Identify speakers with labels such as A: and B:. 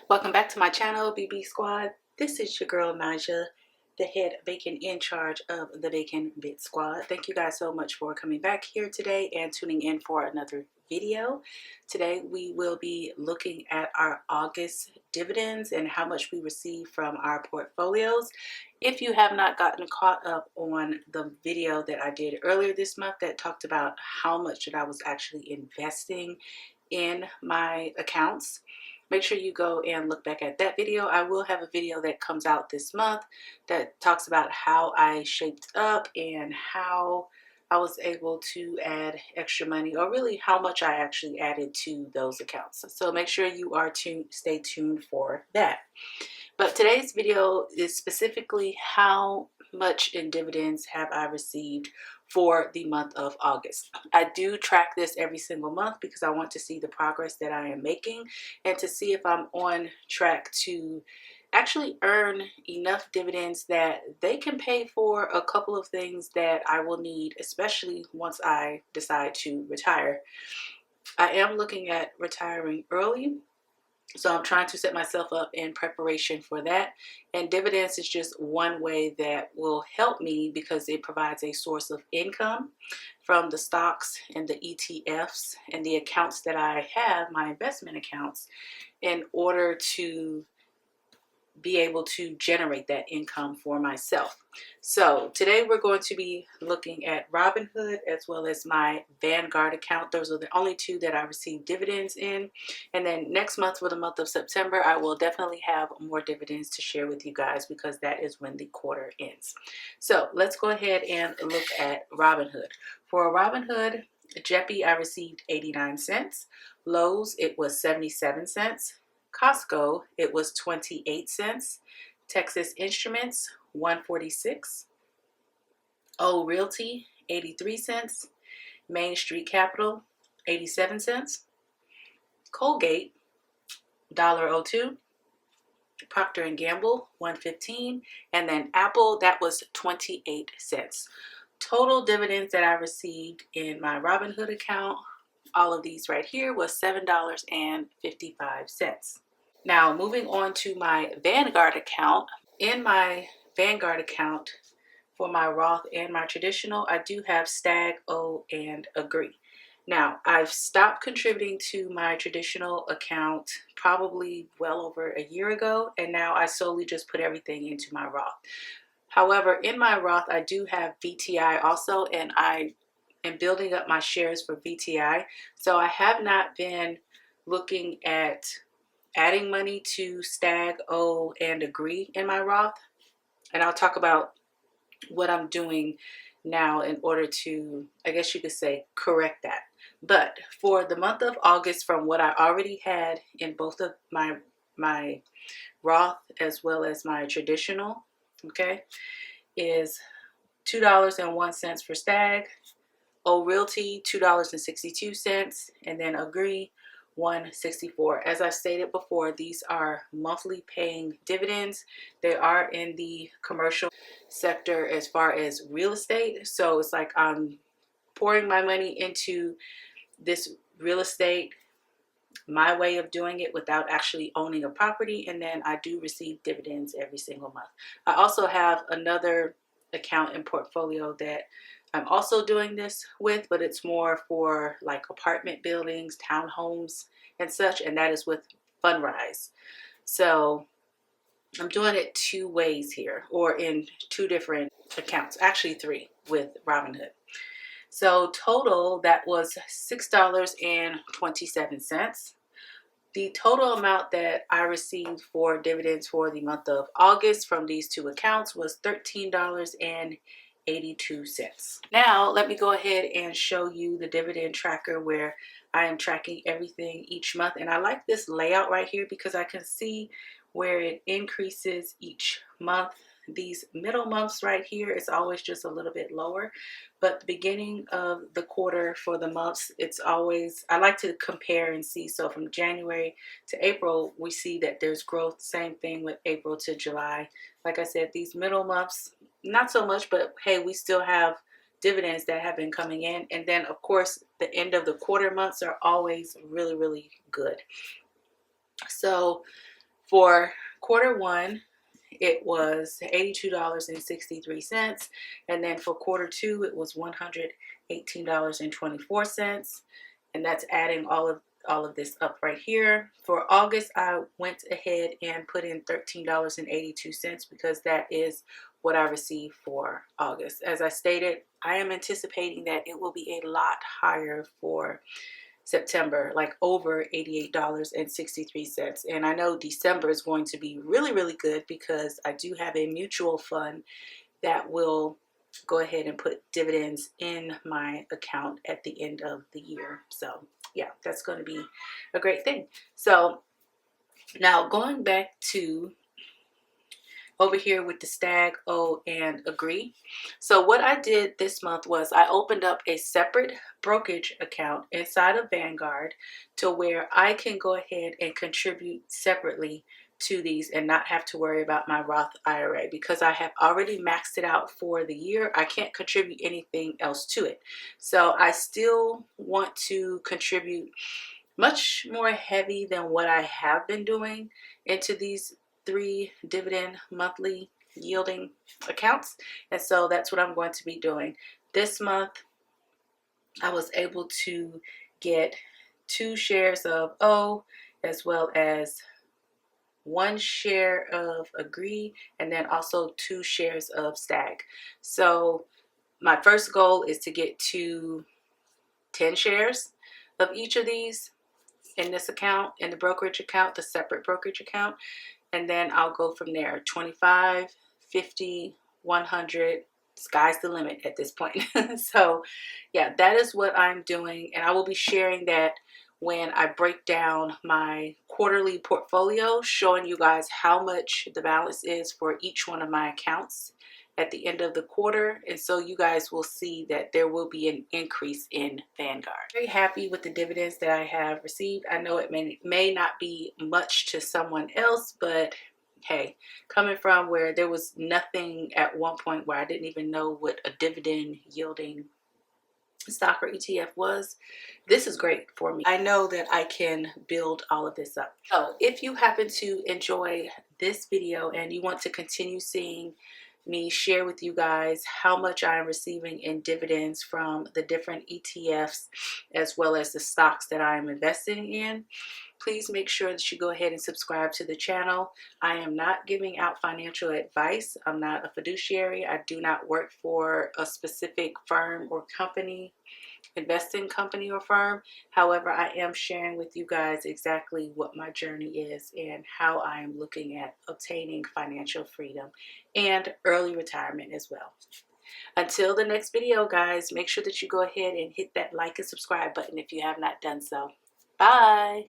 A: Welcome back to my channel, BB Squad. This is your girl Naja, the head bacon in charge of the Bacon Bit Squad. Thank you guys so much for coming back here today and tuning in for another video. Today we will be looking at our August dividends and how much we received from our portfolios. If you have not gotten caught up on the video that I did earlier this month that talked about how much that I was actually investing in my accounts, make sure you go and look back at that video. I will have a video that comes out this month that talks about how I shaped up and how I was able to add extra money, or really how much I actually added to those accounts. So make sure you are stay tuned for that. But today's video is specifically how much in dividends have I received for the month of August. I do track this every single month because I want to see the progress that I am making and to see if I'm on track to actually earn enough dividends that they can pay for a couple of things that I will need, especially once I decide to retire. I am looking at retiring early, so I'm trying to set myself up in preparation for that. And dividends is just one way that will help me because it provides a source of income from the stocks and the ETFs and the accounts that I have, my investment accounts, in order to be able to generate that income for myself. So today we're going to be looking at Robinhood as well as my Vanguard account. Those are the only two that I received dividends in. And then next month, for the month of September, I will definitely have more dividends to share with you guys because that is when the quarter ends. So let's go ahead and look at Robinhood. For Robinhood, jepi, I received 89 cents. Lowe's, it was 77 cents. Costco, it was 28 cents. Texas Instruments, 146. O Realty, 83 cents. Main Street Capital, 87 cents. Colgate, $1.02. Procter & Gamble, 115. And then Apple, that was 28 cents. Total dividends that I received in my Robinhood account, all of these right here, was $7.55. Now, moving on to my Vanguard account. In my Vanguard account, for my Roth and my traditional, I do have Stag, O, and Agree. Now, I've stopped contributing to my traditional account probably well over a year ago, and now I solely just put everything into my Roth. However, in my Roth, I do have VTI also, and I am building up my shares for VTI. So I have not been looking at adding money to Stag, O, and Agree in my Roth. And I'll talk about what I'm doing now in order to, I guess you could say, correct that. But for the month of August, from what I already had in both of my Roth as well as my traditional, okay, is $2.01 for Stag, O Realty, $2.62, and then Agree, $1.64. As I stated before, these are monthly paying dividends. They are in the commercial sector as far as real estate. So it's like I'm pouring my money into this real estate, my way of doing it without actually owning a property, and then I do receive dividends every single month. I also have another account and portfolio that I'm also doing this with, but it's more for like apartment buildings, townhomes, and such, and that is with Fundrise. So I'm doing it two ways here, or in two different accounts, actually three with Robinhood. So total, that was $6.27. The total amount that I received for dividends for the month of August from these two accounts was $13.82. Now, let me go ahead and show you the dividend tracker where I am tracking everything each month. And I like this layout right here because I can see where it increases each month. These middle months right here, it's always just a little bit lower. But the beginning of the quarter for the months, it's always, I like to compare and see. So from January to April, we see that there's growth. Same thing with April to July. Like I said, these middle months, not so much, but hey, we still have dividends that have been coming in. And then, of course, the end of the quarter months are always really, really good. So For quarter one, it was $82.63, and then for quarter two it was $118.24, and that's adding all of this up right here. For August, I went ahead and put in $13.82 because that is what I received for August. As I stated, I am anticipating that it will be a lot higher for September, like over $88.63. And I know December is going to be really, really good because I do have a mutual fund that will go ahead and put dividends in my account at the end of the year. So yeah, that's going to be a great thing. So now going back to over here with the Stag, O, and Agree. So what I did this month was I opened up a separate brokerage account inside of Vanguard to where I can go ahead and contribute separately to these and not have to worry about my Roth IRA because I have already maxed it out for the year. I can't contribute anything else to it. So I still want to contribute much more heavy than what I have been doing into these 3 dividend monthly yielding accounts. And so that's what I'm going to be doing. This month, I was able to get 2 shares of O as well as 1 share of Agree, and then also 2 shares of Stag. So my first goal is to get to 10 shares of each of these in this account, in the brokerage account, the separate brokerage account. And then I'll go from there. 25, 50, 100, sky's the limit at this point. So yeah, that is what I'm doing. And I will be sharing that when I break down my quarterly portfolio, showing you guys how much the balance is for each one of my accounts at the end of the quarter. And so you guys will see that there will be an increase in Vanguard. Very happy with the dividends that I have received. I know it may not be much to someone else, but hey, coming from where there was nothing at one point where I didn't even know what a dividend yielding stock or ETF was, this is great for me. I know that I can build all of this up. So if you happen to enjoy this video and you want to continue seeing me share with you guys how much I am receiving in dividends from the different ETFs as well as the stocks that I am investing in, please make sure that you go ahead and subscribe to the channel. I am not giving out financial advice. I'm not a fiduciary. I do not work for a specific firm or company, investing company or firm. However, I am sharing with you guys exactly what my journey is and how I am looking at obtaining financial freedom and early retirement as well. Until the next video, guys, make sure that you go ahead and hit that like and subscribe button if you have not done so. Bye.